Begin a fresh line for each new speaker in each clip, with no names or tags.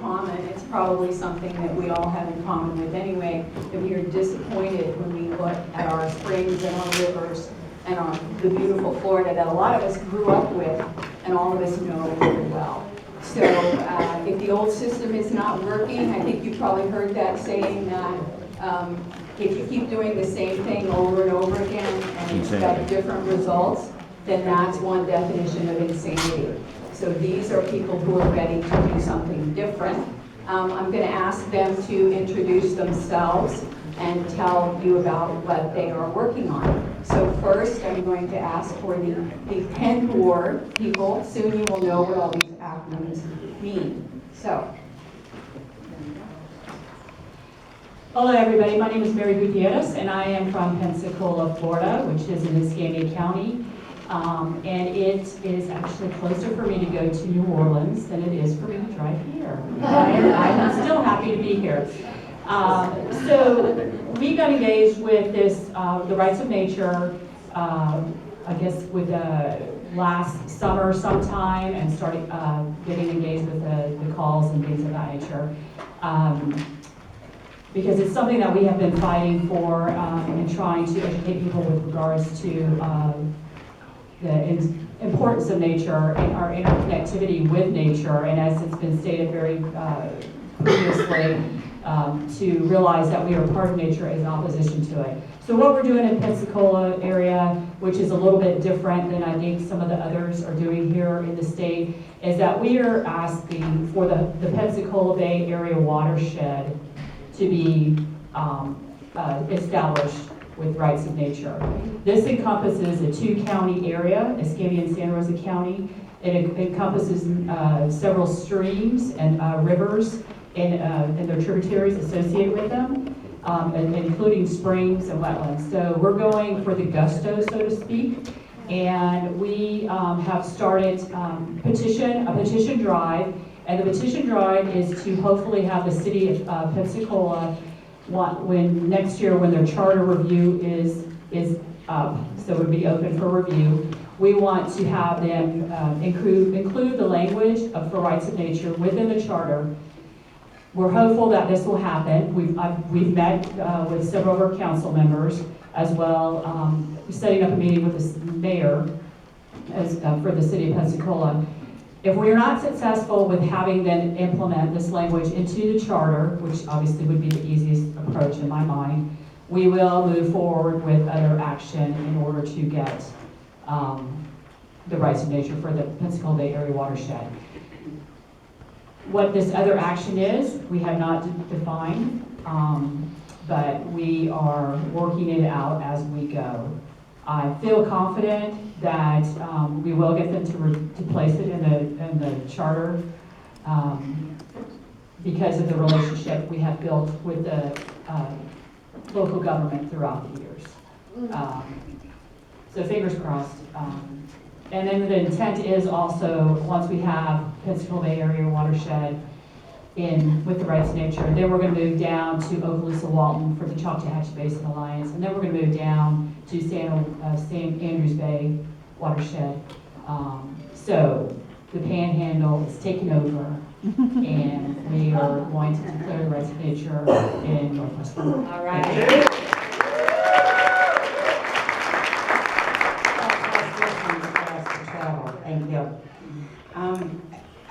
common. It's probably something that we all have in common with anyway, that we are disappointed when we look at our springs and our rivers and on the beautiful Florida that a lot of us grew up with and all of us know very well. So if the old system is not working, I think you've probably heard that saying that if you keep doing the same thing over and over again and expect different results, then that's one definition of insanity. So these are people who are ready to do something different. I'm going to ask them to introduce themselves and tell you about what they are working on. So first, I'm going to ask for the Penn board people. Soon you will know what all these acronyms mean. So.
Hello everybody, my name is Mary Gutierrez and I am from Pensacola, Florida, which is in Escambia County. And it is actually closer for me to go to New Orleans than it is for me to drive here. I'm still happy to be here. So we got engaged with this, the rights of nature, I guess with last summer sometime, and started getting engaged with the calls and things of that nature. Because it's something that we have been fighting for and trying to educate people with regards to the importance of nature and our interconnectivity with nature, and as it's been stated very previously, to realize that we are part of nature as an opposition to it. So what we're doing in Pensacola area, which is a little bit different than I think some of the others are doing here in the state, is that we are asking for the Pensacola Bay area watershed to be established with rights of nature. This encompasses a 2-county area, Escambia and Santa Rosa County. It encompasses several streams and rivers and their tributaries associated with them, including springs and wetlands. So we're going for the gusto, so to speak, and we have started a petition drive, and the petition drive is to hopefully have the city of Pensacola when next year when their charter review is up, so it would be open for review. We want to have them include the language for rights of nature within the charter. We're hopeful that this will happen. We've met with several of our council members as well, setting up a meeting with the mayor for the city of Pensacola. If we are not successful with having them implement this language into the charter, which obviously would be the easiest approach in my mind, we will move forward with other action in order to get the rights of nature for the Pensacola Bay area watershed. What this other action is, we have not defined, but we are working it out as we go. I feel confident that we will get them to place it in the charter because of the relationship we have built with the local government throughout the years. So fingers crossed. And then the intent is also, once we have Pensacola Bay area watershed with the rights of nature, then we're going to move down to Okaloosa Walton for the Choctawhatchee Basin Alliance, and then we're going to move down to St. Andrews Bay watershed. So the Panhandle is taking over, and we are going to declare the rights of nature in Northwest Florida.
All right.
Thank you.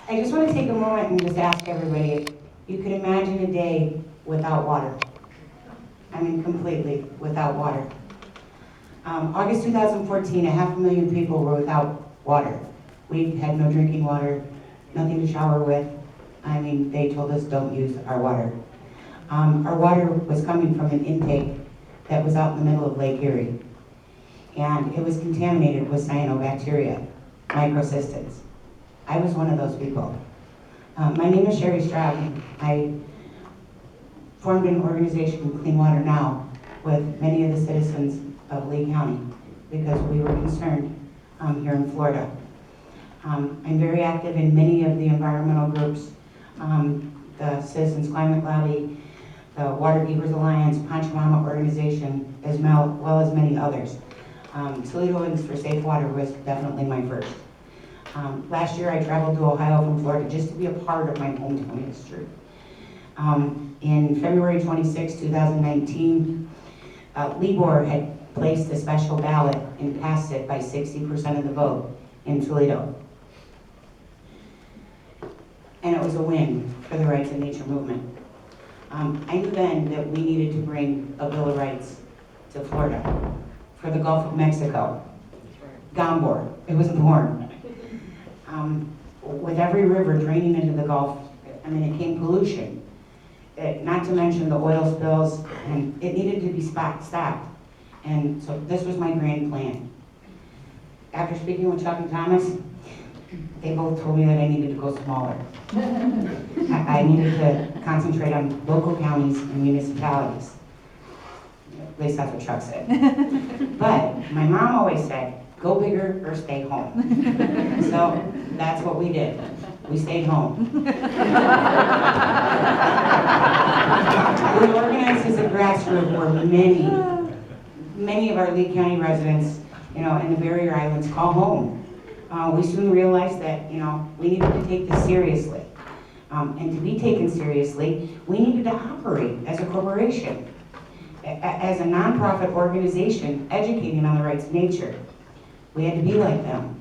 I just want to take a moment and just ask everybody if you could imagine a day without water. I mean, completely without water. August 2014, 500,000 people were without water. We had no drinking water, nothing to shower with. I mean, they told us don't use our water. Our water was coming from an intake that was out in the middle of Lake Erie. And it was contaminated with cyanobacteria, microcystins. I was one of those people. My name is Sherry Stroud. I formed an organization, Clean Water Now, with many of the citizens of Lee County because we were concerned here in Florida. I'm very active in many of the environmental groups, the Citizens Climate Lobby, the Water Keepers Alliance, Pachamama Organization, as well as many others. Toledoans for Safe Water was definitely my first. Last year I traveled to Ohio from Florida just to be a part of my hometown history. In February 26, 2019, Libor had placed a special ballot and passed it by 60% of the vote in Toledo. And it was a win for the rights of nature movement. I knew then that we needed to bring a Bill of Rights to Florida, for the Gulf of Mexico. Gombor, it was born. With every river draining into the Gulf, I mean, it came pollution. Not to mention the oil spills, and it needed to be stopped. And so this was my grand plan. After speaking with Chuck and Thomas, they both told me that I needed to go smaller. I needed to concentrate on local counties and municipalities. At least that's what Chuck said. But my mom always said, go bigger or stay home. So that's what we did. We stayed home. We organized as a grassroots where many of our Lee County residents, and the barrier islands call home. We soon realized that, we needed to take this seriously. And to be taken seriously, we needed to operate as a corporation, as a nonprofit organization educating on the rights of nature. We had to be like them.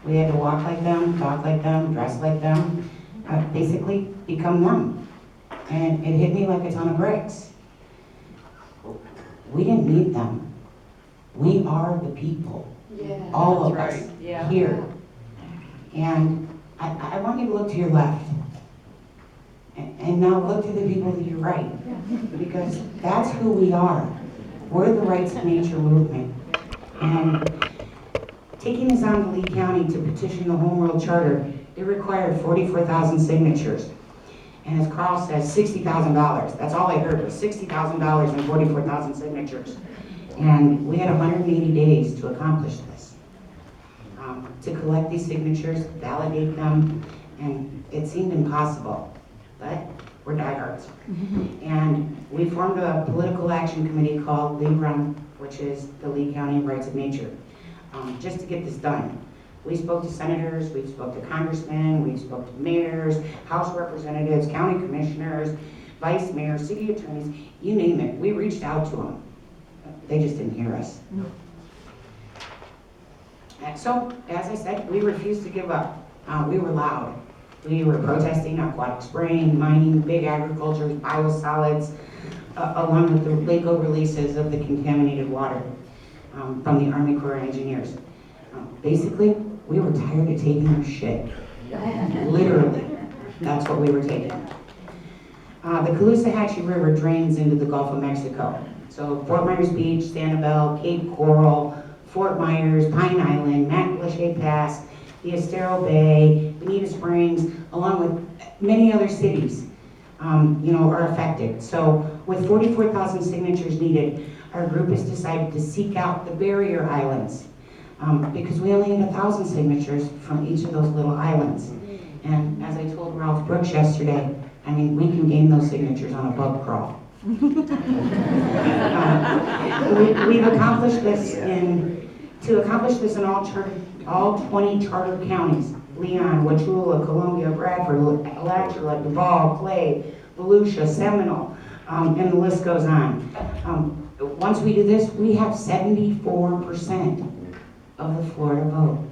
We had to walk like them, talk like them, dress like them, basically become them. And it hit me like a ton of bricks. We didn't need them. We are the people. Yeah, all of us here. And I want you to look to your left. And now look to the people to your right. Because that's who we are. We're the rights of nature movement. And taking this on to Lee County to petition the Home Rule Charter, it required 44,000 signatures. And as Carl says, $60,000. That's all I heard was $60,000 and 44,000 signatures. And we had 180 days to accomplish this. To collect these signatures, validate them, and it seemed impossible. But we're diehards. And we formed a political action committee called RONCon, which is the Lee County Rights of Nature, just to get this done. We spoke to senators, we spoke to congressmen, we spoke to mayors, house representatives, county commissioners, vice mayors, city attorneys, you name it. We reached out to them. They just didn't hear us. So, as I said, we refused to give up. We were loud. We were protesting aquatic spraying, mining, big agriculture, biosolids, along with the legal releases of the contaminated water from the Army Corps of Engineers. Basically, we were tired of taking their shit. Literally, that's what we were taking. The Caloosahatchee River drains into the Gulf of Mexico. So Fort Myers Beach, Sanibel, Cape Coral, Fort Myers, Pine Island, Matlacha Pass, the Estero Bay, Bonita Springs, along with many other cities, are affected. So with 44,000 signatures needed, our group has decided to seek out the barrier islands because we only need 1,000 signatures from each of those little islands. And as I told Ralph Brooks yesterday, I mean, we can gain those signatures on a bug crawl. We've accomplished this to accomplish this in all 20 charter counties: Leon, Wauchula, Columbia, Bradford, Alachua, Duval, Clay, Volusia, Seminole, and the list goes on. Once we do this, we have 74% of the Florida vote.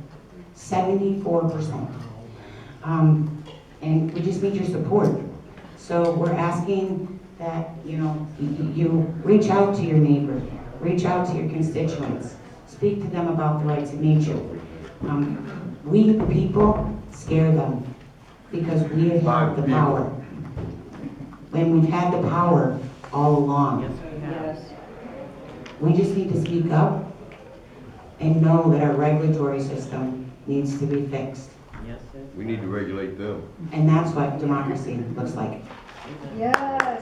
74%. And we just need your support. So we're asking that, you reach out to your neighbors, reach out to your constituents, speak to them about the rights of nature. We, the people, scare them because we have the power. When we've had the power all along.
Yes.
We just need to speak up and know that our regulatory system needs to be fixed.
We need to regulate them.
And that's what democracy looks like.
Yes.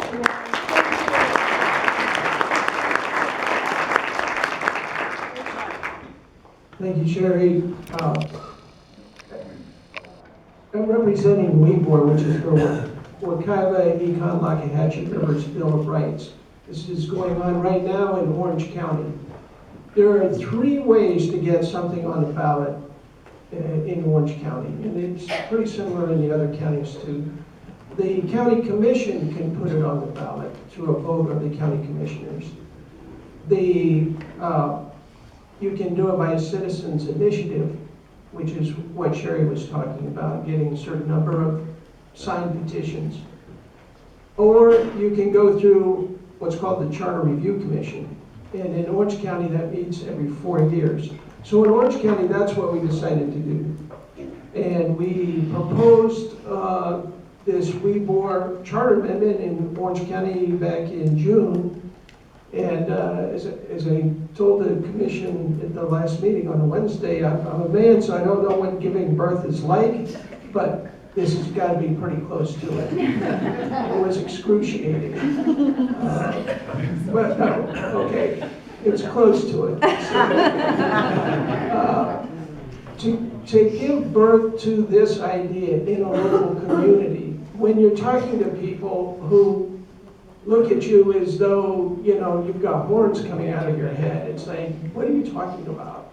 Thank you, Sherry. I'm representing Weebor, which is the Wakaiva, Econ, Lockahatchee Rivers Bill of Rights. This is going on right now in Orange County. There are 3 ways to get something on the ballot. in Orange County, and it's pretty similar in the other counties too. The county commission can put it on the ballot through a vote of the county commissioners. You can do it by a citizens initiative, which is what Sherry was talking about, getting a certain number of signed petitions. Or you can go through what's called the Charter Review Commission. And in Orange County, that meets every 4 years. So in Orange County, that's what we decided to do. And we proposed this WeBor charter amendment in Orange County back in June. And as I told the commission at the last meeting on a Wednesday, I'm a man, so I don't know what giving birth is like, but this has got to be pretty close to it. It was excruciating. But no, okay, it's close to it. So, to give birth to this idea in a local community, when you're talking to people who look at you as though, you know, you've got horns coming out of your head, it's like, what are you talking about?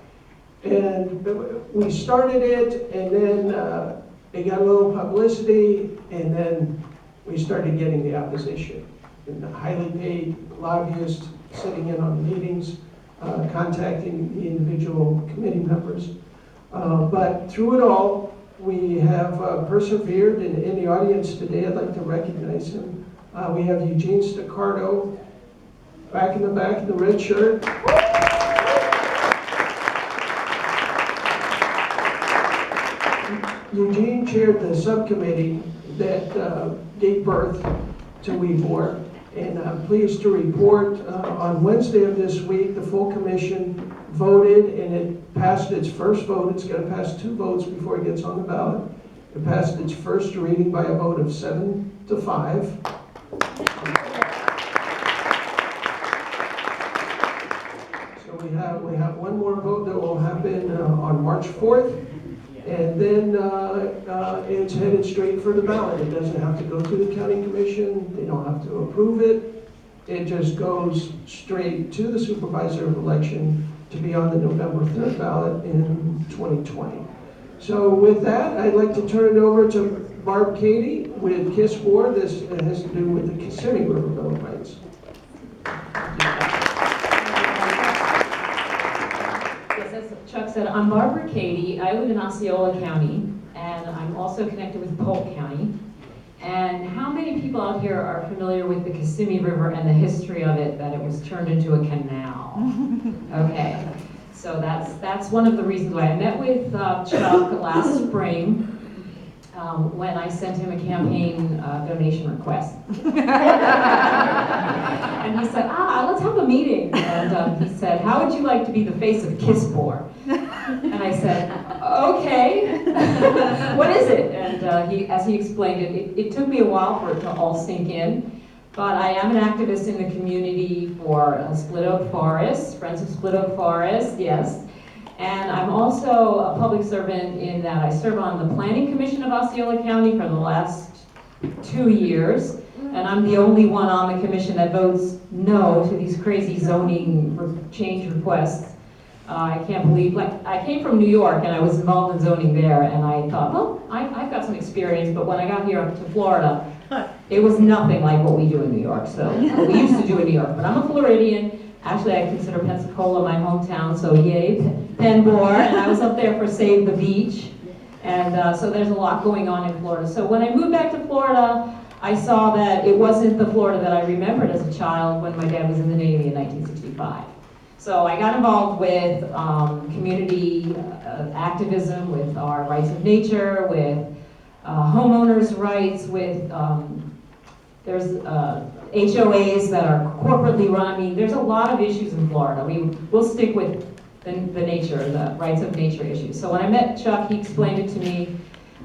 And we started it, and then it got a little publicity, and then we started getting the opposition. And the highly paid lobbyists sitting in on the meetings, contacting the individual committee members. But through it all, we have persevered, and in the audience today, I'd like to recognize him. We have Eugene Staccardo, back in the back in the red shirt. Eugene chaired the subcommittee that gave birth to WeBor, and I'm pleased to report on Wednesday of this week, the full commission voted, and it passed its first vote. It's got to pass 2 votes before it gets on the ballot. It passed its first reading by a vote of 7-5. So we have one more vote that will happen on March 4th. And then it's headed straight for the ballot. It doesn't have to go through the county commission. They don't have to approve it. It just goes straight to the supervisor of election to be on the November 3rd ballot in 2020. So with that, I'd like to turn it over to Barb Katie with KISS 4. This has to do with the Kissimmee River Bill of Rights.
Chuck said, I'm Barbara Katie. I live in Osceola County, and I'm also connected with Polk County. And how many people out here are familiar with the Kissimmee River and the history of it, that it was turned into a canal? Okay, so that's one of the reasons why I met with Chuck last spring when I sent him a campaign donation request. And he said, let's have a meeting. And he said, how would you like to be the face of KISS 4? And I said, okay, what is it? And as he explained it, it took me a while for it to all sink in. But I am an activist in the community for Split Oak Forest, Friends of Split Oak Forest, yes. And I'm also a public servant in that I serve on the Planning Commission of Osceola County for the last 2 years. And I'm the only one on the commission that votes no to these crazy zoning change requests. I can't believe, like, I came from New York and I was involved in zoning there, and I thought, well, I've got some experience, but when I got here to Florida, it was nothing like what we do in New York, so what we used to do in New York. But I'm a Floridian. Actually, I consider Pensacola my hometown, so yay, Penbor, and I was up there for Save the Beach, and so there's a lot going on in Florida. So when I moved back to Florida, I saw that it wasn't the Florida that I remembered as a child when my dad was in the Navy in 1965. So I got involved with community activism, with our rights of nature, with homeowners' rights, with, there's HOAs that are corporately run. I mean, there's a lot of issues in Florida. We'll stick with the nature, the rights of nature issues. So when I met Chuck, he explained it to me.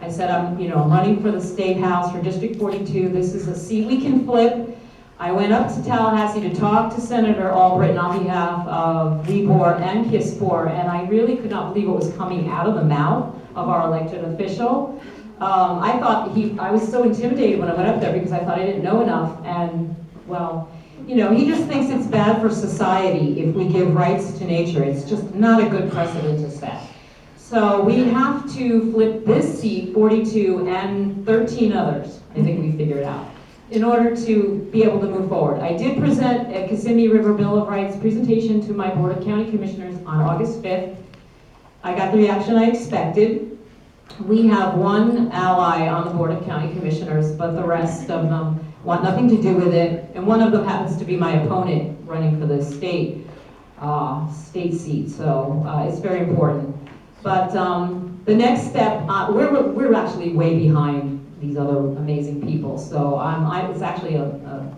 I said, I'm running for the State House for District 42. This is a seat we can flip. I went up to Tallahassee to talk to Senator Albritton on behalf of WeBor and KISS 4, and I really could not believe what was coming out of the mouth of our elected official. I thought I was so intimidated when I went up there because I thought I didn't know enough, and well, he just thinks it's bad for society if we give rights to nature. It's just not a good precedent to set. So we have to flip this seat, 42, and 13 others, I think we figured out, in order to be able to move forward. I did present a Kissimmee River Bill of Rights presentation to my Board of County Commissioners on August 5th. I got the reaction I expected. We have one ally on the Board of County Commissioners, but the rest of them want nothing to do with it, and one of them happens to be my opponent running for the state seat, so it's very important. But the next step, we're actually way behind these other amazing people, so it's actually a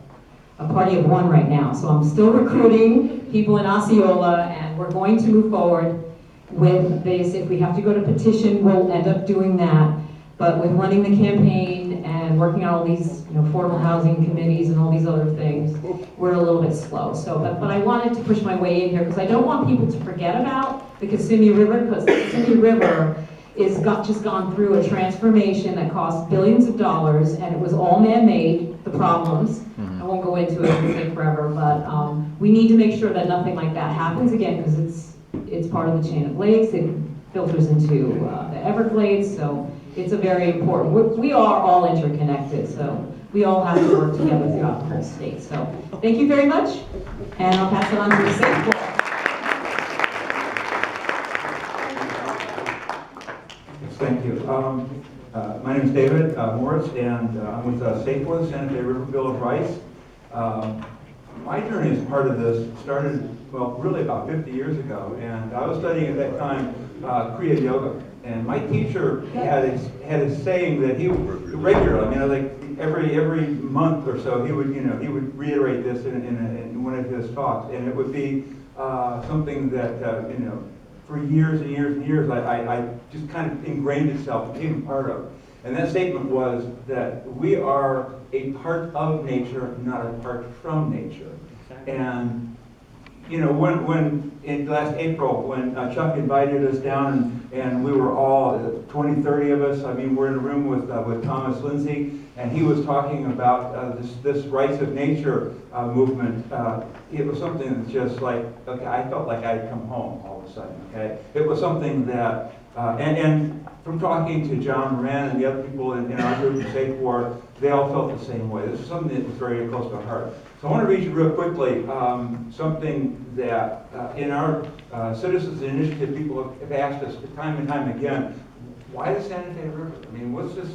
party of one right now, so I'm still recruiting people in Osceola, and we're going to move forward with this. If we have to go to petition, we'll end up doing that. But with running the campaign and working on all these affordable housing committees and all these other things, we're a little bit slow. So, but I wanted to push my way in here because I don't want people to forget about the Kissimmee River, because the Kissimmee River just gone through a transformation that cost billions of dollars, and it was all man-made, the problems. I won't go into it, it'll take forever, but we need to make sure that nothing like that happens again, because it's part of the chain of lakes. It filters into the Everglades, so it's a very important, we are all interconnected, so we all have to work together throughout the whole state. So thank you very much, and I'll pass it on to the Safe Board.
Thank you. My name is David Morris, and I'm with Safe Board, the Santa Fe River Bill of Rights. My journey as part of this started, well, really about 50 years ago, and I was studying at that time Kriya Yoga. And my teacher had a saying that he would regularly, I mean, like every month or so, he would reiterate this in one of his talks, and it would be something that for years and years and years, I just kind of ingrained itself, became a part of. And that statement was that we are a part of nature, not a part from nature. And when in last April, when Chuck invited us down and we were all 20, 30 of us, I mean, we're in a room with Thomas Lindsay, and he was talking about this rights of nature movement. It was something that just like, okay, I felt like I had come home all of a sudden, okay? It was something that, and from talking to John Moran and the other people in our group of Safe Board, they all felt the same way. This is something that was very close to our heart. So I want to read you real quickly something that in our Citizens Initiative, people have asked us time and time again, why the Santa Fe River? I mean, what's this,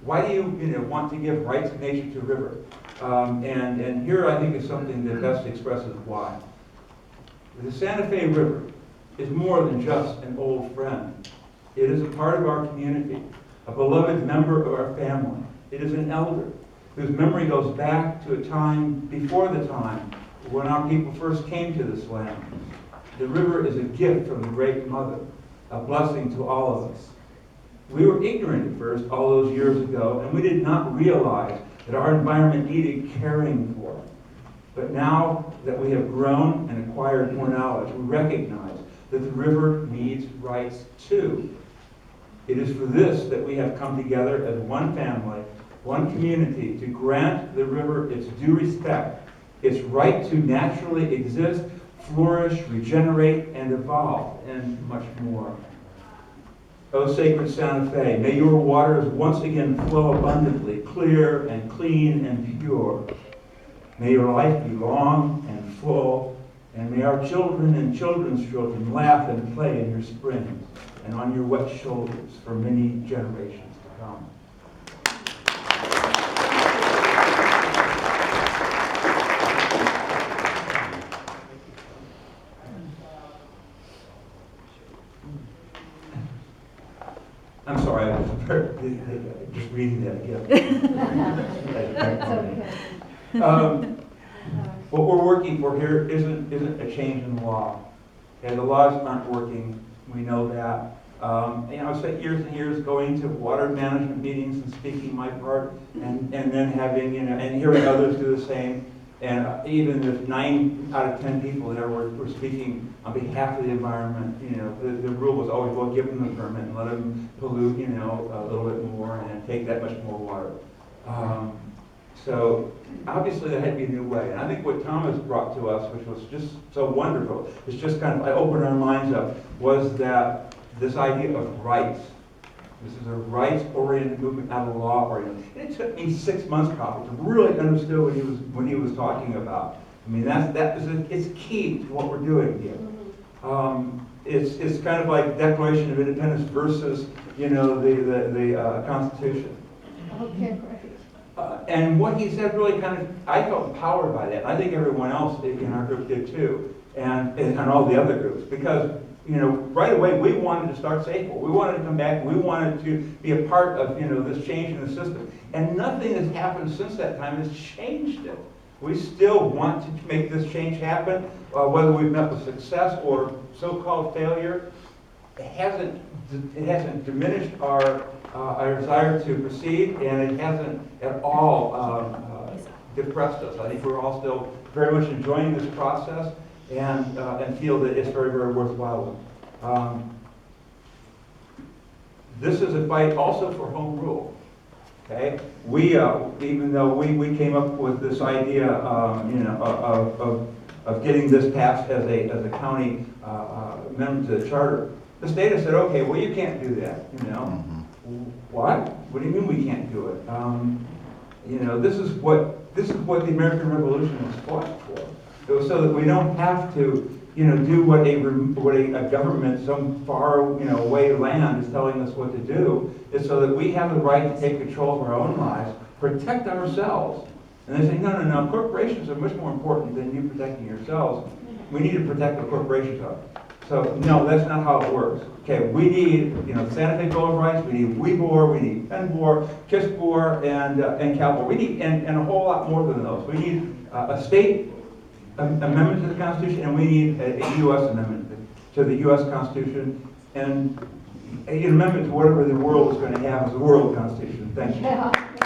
why do you want to give rights of nature to a river? And here I think is something that best expresses why. The Santa Fe River is more than just an old friend. It is a part of our community, a beloved member of our family. It is an elder whose memory goes back to a time before the time when our people first came to this land. The river is a gift from the Great Mother, a blessing to all of us. We were ignorant at first, all those years ago, and we did not realize that our environment needed caring for. But now that we have grown and acquired more knowledge, we recognize that the river needs rights too. It is for this that we have come together as one family, one community, to grant the river its due respect, its right to naturally exist, flourish, regenerate, and evolve, and much more. O sacred Santa Fe, may your waters once again flow abundantly, clear and clean and pure. May your life be long and full, and may our children and children's children laugh and play in your springs and on your wet shoulders for many generations to come. I'm sorry, I was just reading that again. What we're working for here isn't a change in the law. Okay, the laws aren't working. We know that. I spent years and years going to water management meetings and speaking my part, and then having and hearing others do the same. And even if 9 out of 10 people there were speaking on behalf of the environment, the rule was always, well, give them the permit and let them pollute, a little bit more and take that much more water. So obviously there had to be a new way. And I think what Thomas brought to us, which was just so wonderful, is just kind of, I opened our minds up, was that this idea of rights. This is a rights-oriented movement, not a law-oriented. And it took me 6 months probably to really understand what he was talking about. I mean, it's key to what we're doing here. It's kind of like Declaration of Independence versus, you know, the Constitution.
Okay, right.
And what he said really kind of, I felt empowered by that. I think everyone else in our group did too, and all the other groups, because, you know, right away we wanted to start Safewell. We wanted to come back. We wanted to be a part of, you know, this change in the system. And nothing has happened since that time has changed it. We still want to make this change happen, whether we've met with success or so-called failure. It hasn't diminished our desire to proceed, and it hasn't at all depressed us. I think we're all still very much enjoying this process and feel that it's very, very worthwhile. This is a fight also for home rule. Okay, we even though we came up with this idea, you know, of getting this passed as a county amendment to the charter, the state has said, okay, well, you can't do that. You know, what? What do you mean we can't do it? You know, this is what the American Revolution was fought for. It was so that we don't have to, you know, do what a government, some far, you know, away land is telling us what to do. It's so that we have the right to take control of our own lives, protect ourselves. And they say, no, no, no, corporations are much more important than you protecting yourselves. We need to protect what corporations are. So, no, that's not how it works. Okay, we need, you know, Santa Fe Bill of Rights, we need WEBOR, we need PENBOR, KISBOR, and CalBOR. We need, and a whole lot more than those. We need a state amendment to the Constitution, and we need a U.S. amendment to the U.S. Constitution, and an amendment to whatever the world is going to have as a world Constitution. Thank you.